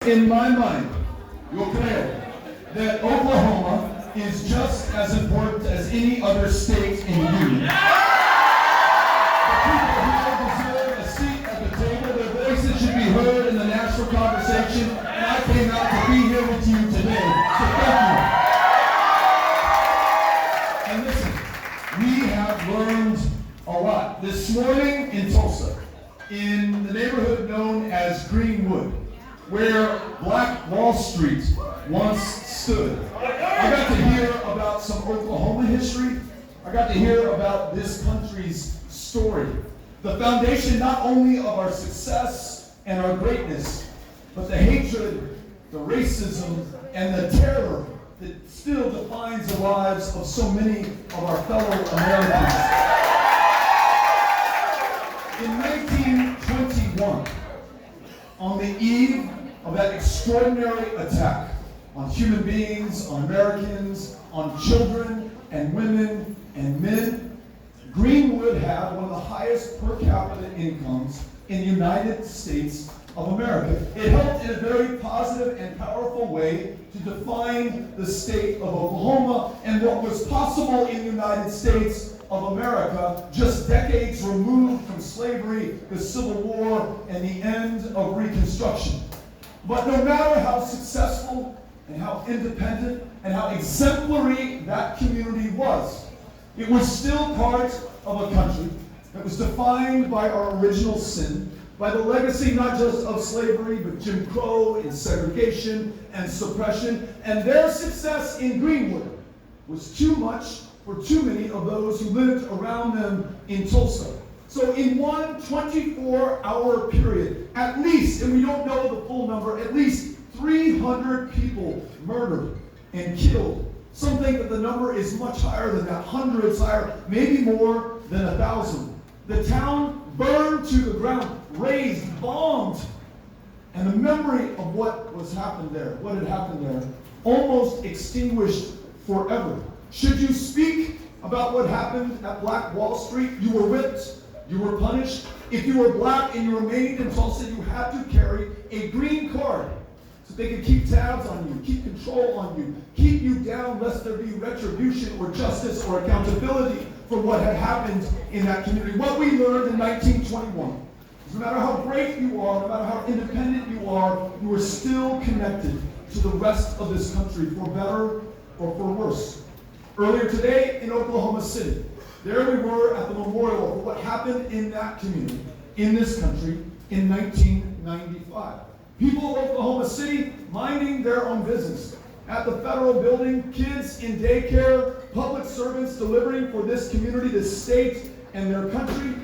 In my mind, yo creo that Oklahoma is just as important as any other state in the union. The people here deserve a seat at the table. Their voices should be heard in the national conversation, and I came out to be here with you today. So thank you. And listen, we have learned a lot. This morning in Tulsa, in the neighborhood known as Greenwood, where Black Wall Street once stood, I got to hear about some Oklahoma history. I got to hear about this country's story. The foundation not only of our success and our greatness, but the hatred, the racism, and the terror that still defines the lives of so many of our fellow Americans. In 1921, on the eve of that extraordinary attack on human beings, on Americans, on children and women and men, Greenwood had one of the highest per capita incomes in the United States of America. It helped in a very positive and powerful way to define the state of Oklahoma and what was possible in the United States of America just decades removed from slavery, the Civil War, and the end of Reconstruction. But no matter how successful and how independent and how exemplary that community was, it was still part of a country that was defined by our original sin, by the legacy not just of slavery, but Jim Crow and segregation and suppression. And their success in Greenwood was too much for too many of those who lived around them in Tulsa. So in one 24-hour period, at least, and we don't know the full number, at least 300 people murdered and killed. Some think that the number is much higher than that, hundreds higher, maybe more than 1,000. The town burned to the ground, razed, bombed, and the memory of what had happened there, almost extinguished forever. Should you speak about what happened at Black Wall Street, you were whipped, you were punished. If you were black and you remained in Tulsa, you had to carry a green card so they could keep tabs on you, keep control on you, keep you down lest there be retribution or justice or accountability for what had happened in that community. What we learned in 1921 is no matter how great you are, no matter how independent you are still connected to the rest of this country, for better or for worse. Earlier today in Oklahoma City, there we were at the memorial for what happened in that community, in this country, in 1995. People of Oklahoma City minding their own business. At the federal building, kids in daycare, public servants delivering for this community, this state, and their country.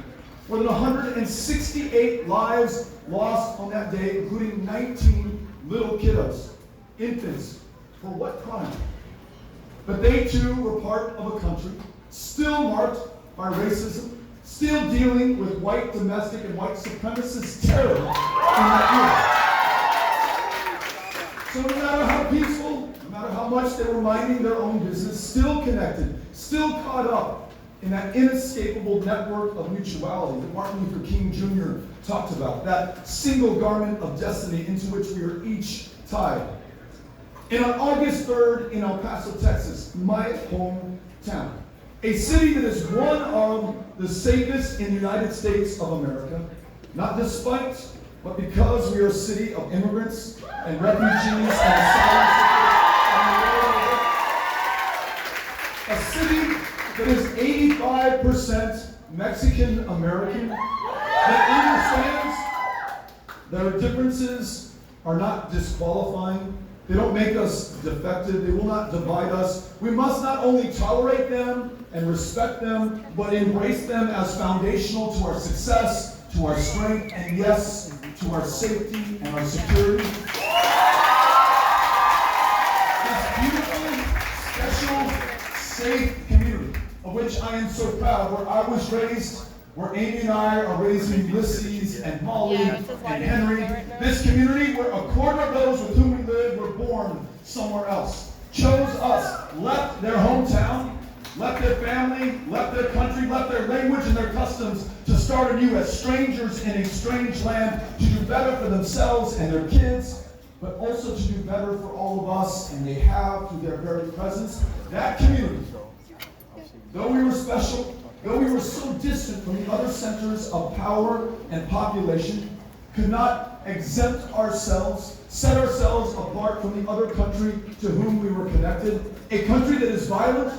More than 168 lives lost on that day, including 19 little kiddos, infants. For what crime? But they too were part of a country still marked by racism, still dealing with white domestic and white supremacist terror in that era. So no matter how peaceful, no matter how much they were minding their own business, still connected, still caught up in that inescapable network of mutuality that Martin Luther King Jr. talked about, that single garment of destiny into which we are each tied. And on August 3rd in El Paso, Texas, my hometown, a city that is one of the safest in the United States of America, not despite, but because we are a city of immigrants and refugees and asylum seekers. A city that is 85% Mexican American, that understands that our differences are not disqualifying. They don't make us defective. They will not divide us. We must not only tolerate them and respect them, but embrace them as foundational to our success, to our strength, and yes, to our safety and our security. This beautiful, special, safe community of which I am so proud, where I was raised, where Amy and I are raising Ulysses and Molly and Henry. This community where a quarter of those with whom we live were born somewhere else, chose us, left their hometown, left their family, left their country, left their language and their customs to start anew as strangers in a strange land to do better for themselves and their kids but also to do better for all of us, and they have through their very presence. That community, though we were special, though we were so distant from the other centers of power and population, could not exempt ourselves, set ourselves apart from the other country to whom we were connected. A country that is violent,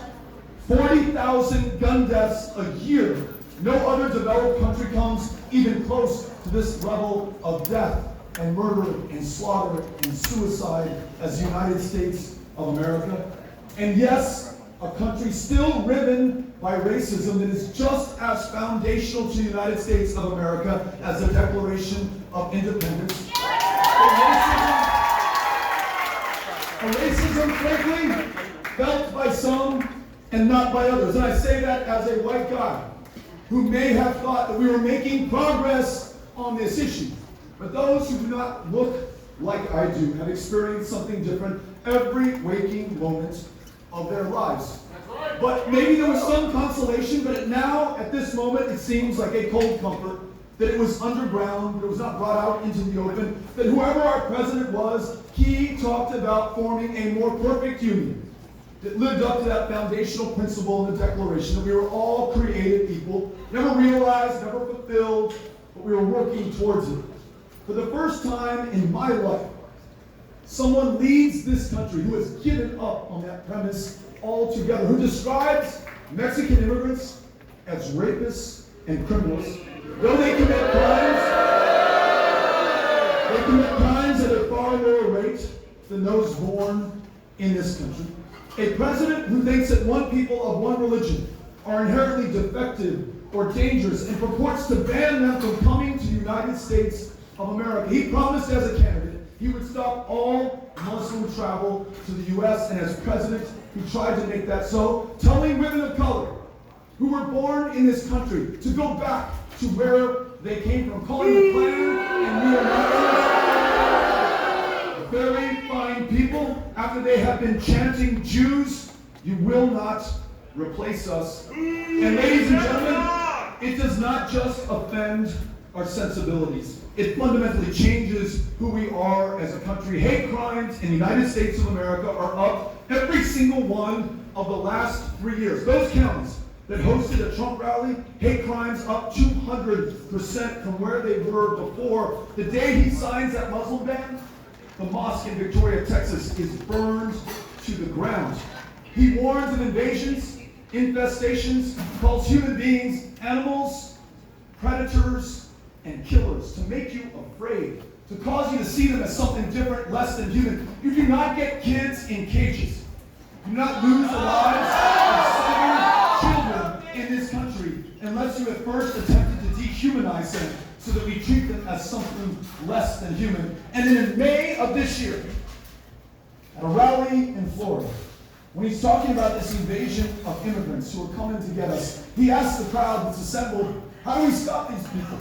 40,000 gun deaths a year. No other developed country comes even close to this level of death and murder and slaughter and suicide as the United States of America. And yes, a country still riven by racism that is just as foundational to the United States of America as the Declaration of Independence. A racism, frankly, felt by some and not by others. And I say that as a white guy who may have thought that we were making progress on this issue. But those who do not look like I do have experienced something different every waking moment of their lives. But maybe there was some consolation, but now, at this moment, it seems like a cold comfort that it was underground, that it was not brought out into the open, that whoever our president was, he talked about forming a more perfect union that lived up to that foundational principle in the Declaration, that we were all created equal, never realized, never fulfilled, but we were working towards it. For the first time in my life, someone leads this country who has given up on that premise altogether, who describes Mexican immigrants as rapists and criminals. Though they commit crimes at a far lower rate than those born in this country. A president who thinks that one people of one religion are inherently defective or dangerous and purports to ban them from coming to the United States of America. He promised as a candidate he would stop all Muslim travel to the U.S., and as president, he tried to make that so, telling women of color who were born in this country to go back to where they came from, calling the Klan and neo-Nazis very fine people after they have been chanting, Jews, you will not replace us. And ladies and gentlemen, it does not just offend our sensibilities. It fundamentally changes who we are as a country. Hate crimes in the United States of America are up every single one of the last 3 years. Those counties that hosted a Trump rally, hate crimes up 200% from where they were before. The day he signs that Muslim ban, the mosque in Victoria, Texas is burned to the ground. He warns of invasions, infestations, calls human beings animals, predators, and killers, to make you afraid, to cause you to see them as something different, less than human. You do not get kids in cages. You do not lose the lives of 7 children in this country unless you at first attempted to dehumanize them so that we treat them as something less than human. And then in May of this year, at a rally in Florida, when he's talking about this invasion of immigrants who are coming to get us, he asks the crowd that's assembled, how do we stop these people?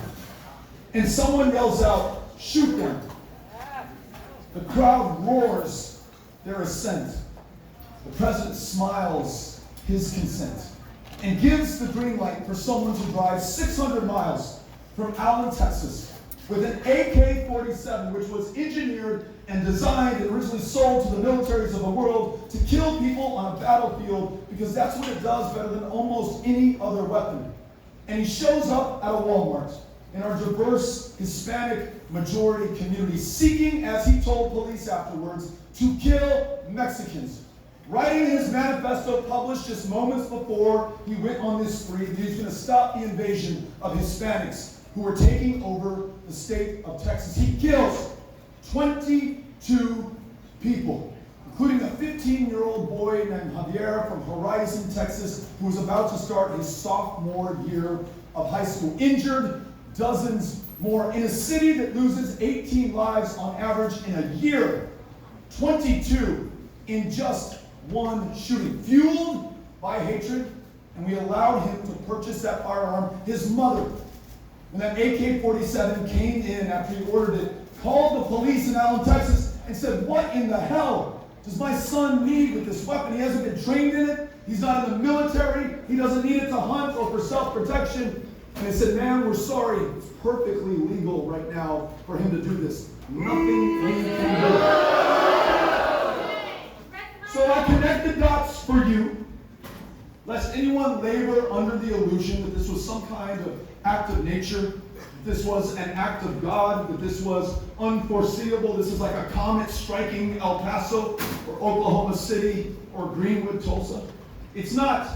And someone yells out, shoot them. The crowd roars their assent. The president smiles his consent and gives the green light for someone to drive 600 miles from Allen, Texas, with an AK-47, which was engineered and designed and originally sold to the militaries of the world to kill people on a battlefield, because that's what it does better than almost any other weapon. And he shows up at a Walmart in our diverse Hispanic majority community, seeking, as he told police afterwards, to kill Mexicans. Writing in his manifesto published just moments before he went on this spree that he was going to stop the invasion of Hispanics who were taking over the state of Texas. He kills 22 people, including a 15-year-old boy named Javier from Horizon, Texas, who was about to start his sophomore year of high school. Injured dozens more in a city that loses 18 lives on average in a year. 22 in just one shooting, fueled by hatred, and we allowed him to purchase that firearm. His mother, when that AK-47 came in after he ordered it, called the police in Allen, Texas, and said, what in the hell does my son need with this weapon? He hasn't been trained in it. He's not in the military. He doesn't need it to hunt or for self-protection. And they said, ma'am, we're sorry. It's perfectly legal right now for him to do this. Nothing we can do. labor under the illusion that this was some kind of act of nature, that this was an act of God, that this was unforeseeable, this is like a comet striking El Paso or Oklahoma City or Greenwood, Tulsa. It's not.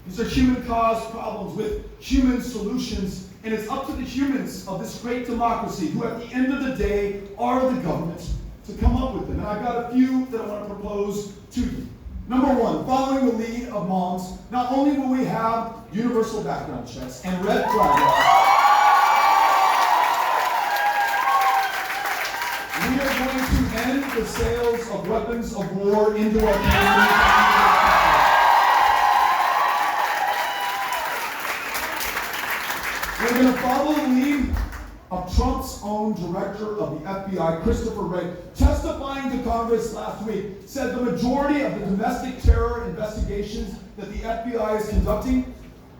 These are human-caused problems with human solutions, and it's up to the humans of this great democracy, who at the end of the day are the government, to come up with them. And I've got a few that I want to propose to you. Number one, following the lead of moms, not only will we have universal background checks and red flag laws, we are going to end the sales of weapons of war into our communities. We're going to follow the lead of Trump's own director of the FBI, Christopher Wray, testifying to Congress last week, said the majority of the domestic terror investigations that the FBI is conducting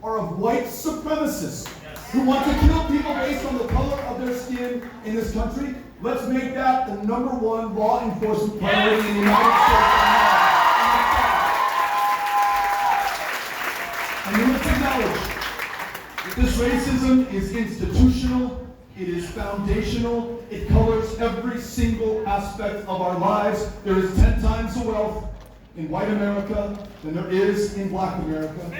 are of white supremacists who want to kill people based on the color of their skin in this country. Let's make that the number one law enforcement priority in the United States. And we must acknowledge that this racism is institutional. It is foundational. It colors every single aspect of our lives. There is 10 times the wealth in white America than there is in black America.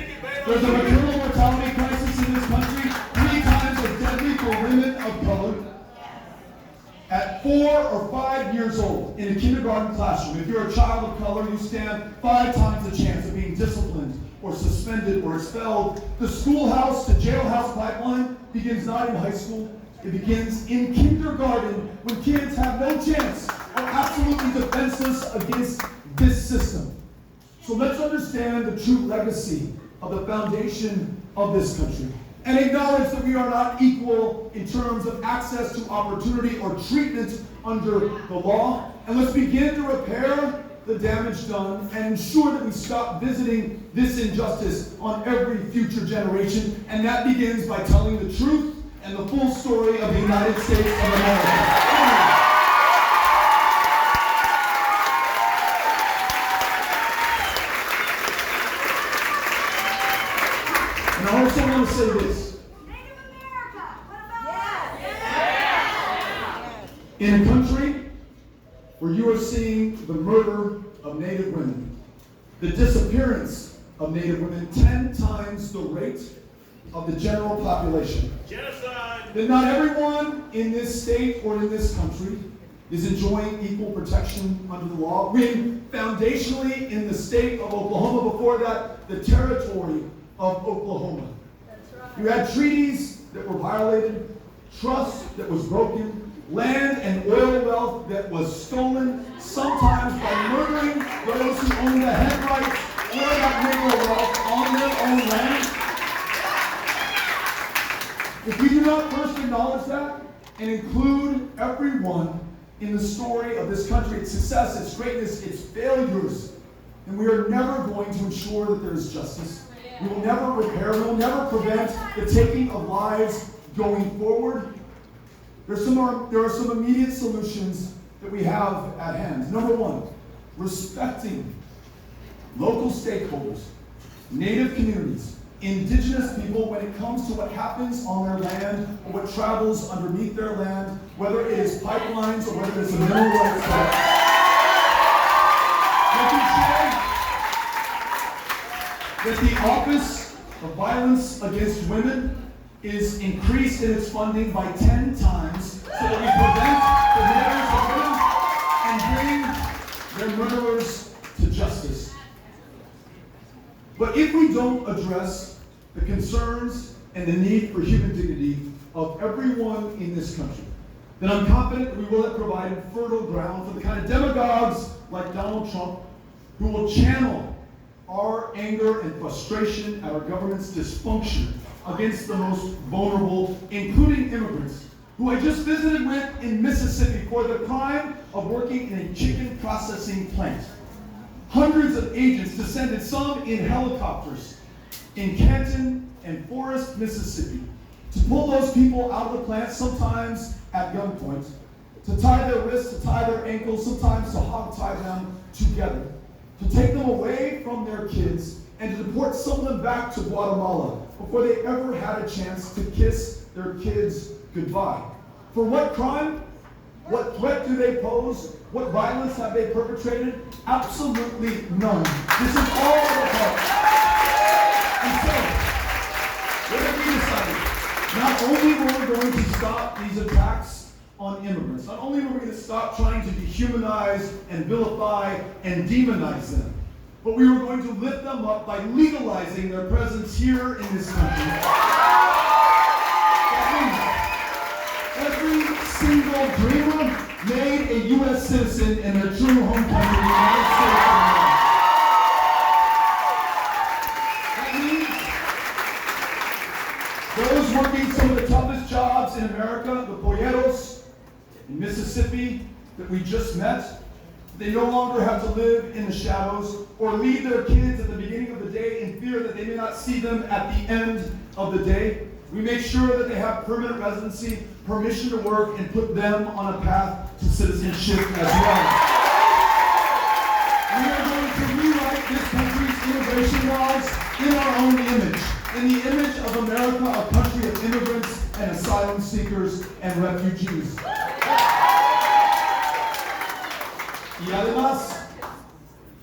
There's a maternal mortality crisis in this country 3 times as deadly for women of color. At 4 or 5 years old in a kindergarten classroom, if you're a child of color, you stand 5 times the chance of being disciplined or suspended or expelled. The schoolhouse to jailhouse pipeline begins not in high school. It begins in kindergarten, when kids have no chance, are absolutely defenseless against this system. So let's understand the true legacy of the foundation of this country, and acknowledge that we are not equal in terms of access to opportunity or treatment under the law. And let's begin to repair the damage done and ensure that we stop visiting this injustice on every future generation. And that begins by telling the truth and the full story of the United States of America. And I also want to say this. Native America, what about that? In a country where you are seeing the murder of Native women, the disappearance of Native women 10 times the rate of the general population, genocide, that not everyone in this state or in this country is enjoying equal protection under the law. When foundationally in the state of Oklahoma, before that, the territory of Oklahoma, you had treaties that were violated, trust that was broken, land and oil wealth that was stolen, sometimes by murdering those who own the head rights or that mineral wealth on their own land. If we do not first acknowledge that and include everyone in the story of this country, its success, its greatness, its failures, then we are never going to ensure that there is justice. We will never repair, we will never prevent the taking of lives going forward. There are some immediate solutions that we have at hand. Number one, respecting local stakeholders, Native communities, indigenous people when it comes to what happens on their land or what travels underneath their land, whether it is pipelines or whether it's a mineral rights act. That the Office of Violence Against Women is increased in its funding by 10 times so that we prevent the murders of women and bring their murderers to justice. But if we don't address the concerns and the need for human dignity of everyone in this country, then I'm confident that we will have provided fertile ground for the kind of demagogues like Donald Trump who will channel our anger and frustration at our government's dysfunction against the most vulnerable, including immigrants, who I just visited with in Mississippi for the crime of working in a chicken processing plant. Hundreds of agents descended, some in helicopters, in Canton and Forest, Mississippi, to pull those people out of the plant, sometimes at gunpoint, to tie their wrists, to tie their ankles, sometimes to hog tie them together, to take them away from their kids and to deport some of them back to Guatemala before they ever had a chance to kiss their kids goodbye. For what crime? What threat do they pose? What violence have they perpetrated? Absolutely none. This is all of the heart. And so, what have we decided? Not only were we going to stop these attacks on immigrants, not only were we going to stop trying to dehumanize and vilify and demonize them, but we were going to lift them up by legalizing their presence here in this country. That means every single dreamer made a U.S. citizen in their true home country, the United States of America. That means those working some of the toughest jobs in America, the polleros in Mississippi that we just met, they no longer have to live in the shadows or leave their kids at the beginning of the day in fear that they may not see them at the end of the day. We make sure that they have permanent residency, permission to work, and put them on a path to citizenship as well. We are going to rewrite this country's immigration laws in our own image, in the image of America, a country of immigrants and asylum seekers and refugees. Y además,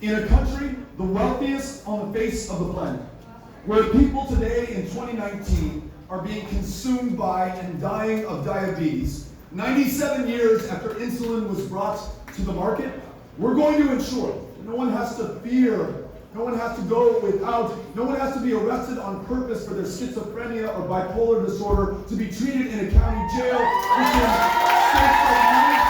in a country, the wealthiest on the face of the planet, where people today in 2019 are being consumed by and dying of diabetes, 97 years after insulin was brought to the market, we're going to ensure no one has to fear, no one has to go without, no one has to be arrested on purpose for their schizophrenia or bipolar disorder to be treated in a county jail, which in states like mine,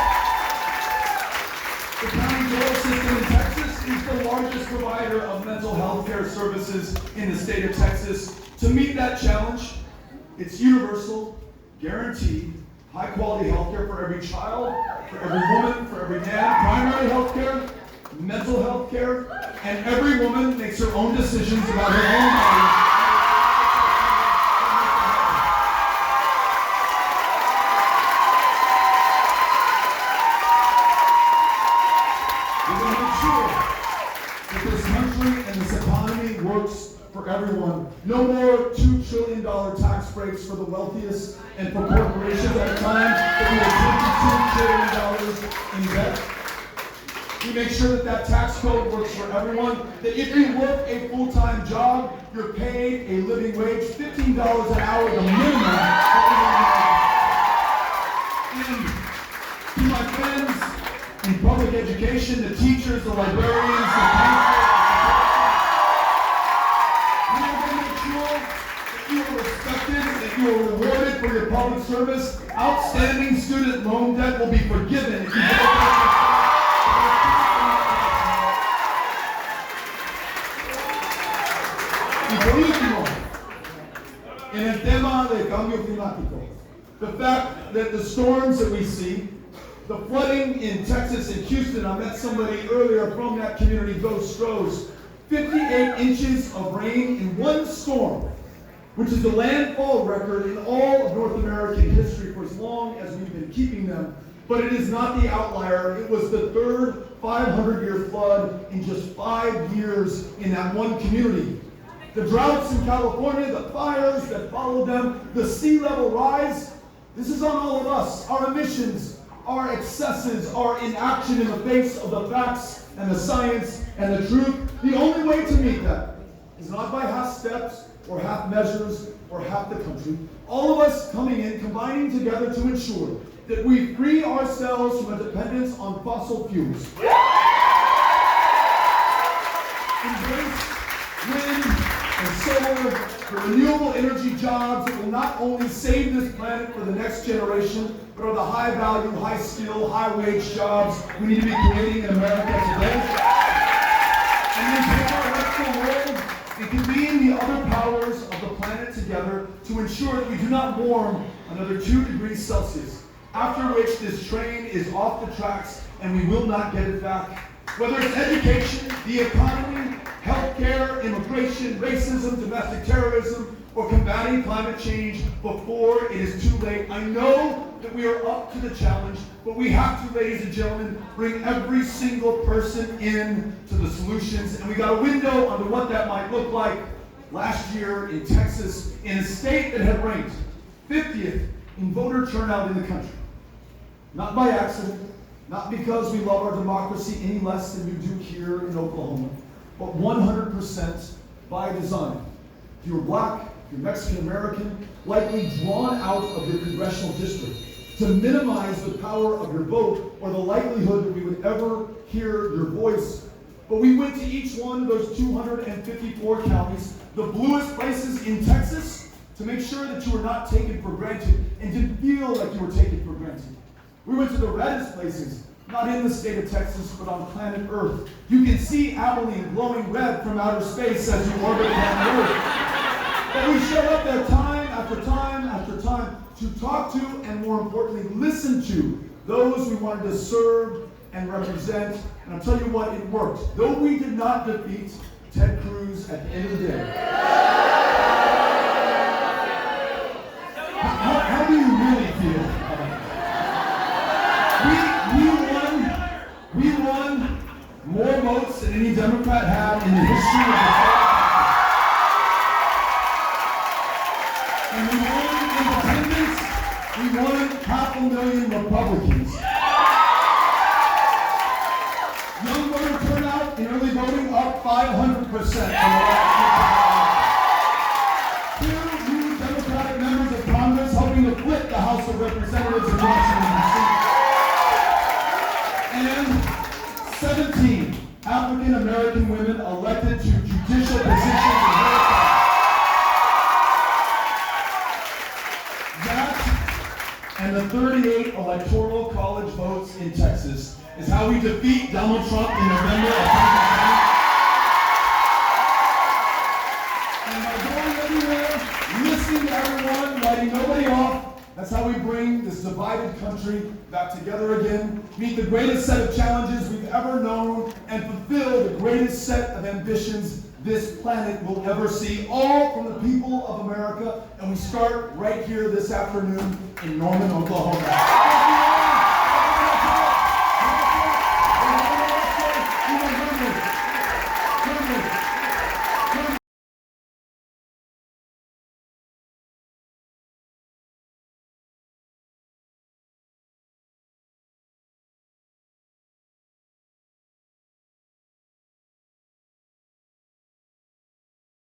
the county jail system in Texas is the largest provider of mental health care services in the state of Texas. To meet that challenge, it's universal, guaranteed, high-quality health care for every child, for every woman, for every man, primary health care, mental health care, and every woman makes her own decisions about her own body. For everyone. No more $2 trillion tax breaks for the wealthiest and for corporations at a time that we are $22 trillion in debt. We make sure that that tax code works for everyone, that if you work a full-time job, you're paid a living wage, $15 an hour, the minimum. And to my friends in public education, the teachers, the librarians, the counselors, you are rewarded for your public service. Outstanding student loan debt will be forgiven if you Y por último, en el tema del cambio climático, the fact that the storms that we see, the flooding in Texas and Houston, I met somebody earlier from that community, those Strohs, 58 inches of rain in one storm, which is the landfall record in all of North American history for as long as we've been keeping them. But it is not the outlier. It was the third 500-year flood in just 5 years in that one community. The droughts in California, the fires that followed them, the sea level rise, this is on all of us. Our emissions, our excesses, our inaction in the face of the facts and the science and the truth. The only way to meet that is not by half steps, or half measures, or half the country. All of us coming in, combining together to ensure that we free ourselves from a dependence on fossil fuels. Embrace wind and solar, the renewable energy jobs that will not only save this planet for the next generation, but are the high-value, high-skill, high-wage jobs we need to be creating in America today. And then take our rightful role and convene the other powers of the planet together to ensure that we do not warm another 2 degrees Celsius, after which this train is off the tracks and we will not get it back. Whether it's education, the economy, healthcare, immigration, racism, domestic terrorism, or combating climate change before it is too late. I know that we are up to the challenge, but we have to, ladies and gentlemen, bring every single person in to the solutions. And we got a window onto what that might look like. Last year in Texas, in a state that had ranked 50th in voter turnout in the country. Not by accident, not because we love our democracy any less than you do here in Oklahoma, but 100% by design. If you were black, if you're Mexican American, likely drawn out of your congressional district to minimize the power of your vote or the likelihood that we would ever hear your voice. But we went to each one of those 254 counties, the bluest places in Texas, to make sure that you were not taken for granted and didn't feel like you were taken for granted. We went to the reddest places, not in the state of Texas, but on planet Earth. You can see Abilene glowing red from outer space as you orbit planet Earth. But we show up there time after time after time to talk to, and more importantly, listen to those we wanted to serve and represent. And I'll tell you what, it worked. Though we did not defeat Ted Cruz at the end of the day. How do you really feel? We won more votes than any Democrat had in the history of the state. And we won independents. We won 500,000 Republicans. Young voter turnout in early voting up 500% from the last year. 2 new Democratic members of Congress helping to flip the House of Representatives in Washington, D.C. And 17 African American women elected to judicial positions in America. That and the 38 electoral college votes in Texas is how we defeat Donald Trump in November of 2020. And by going everywhere, listening to everyone, writing nobody off, that's how we bring this divided country back together again, meet the greatest set of challenges we've ever known, and fulfill the greatest set of ambitions this planet will ever see, all from the people of America. And we start right here this afternoon in Norman, Oklahoma.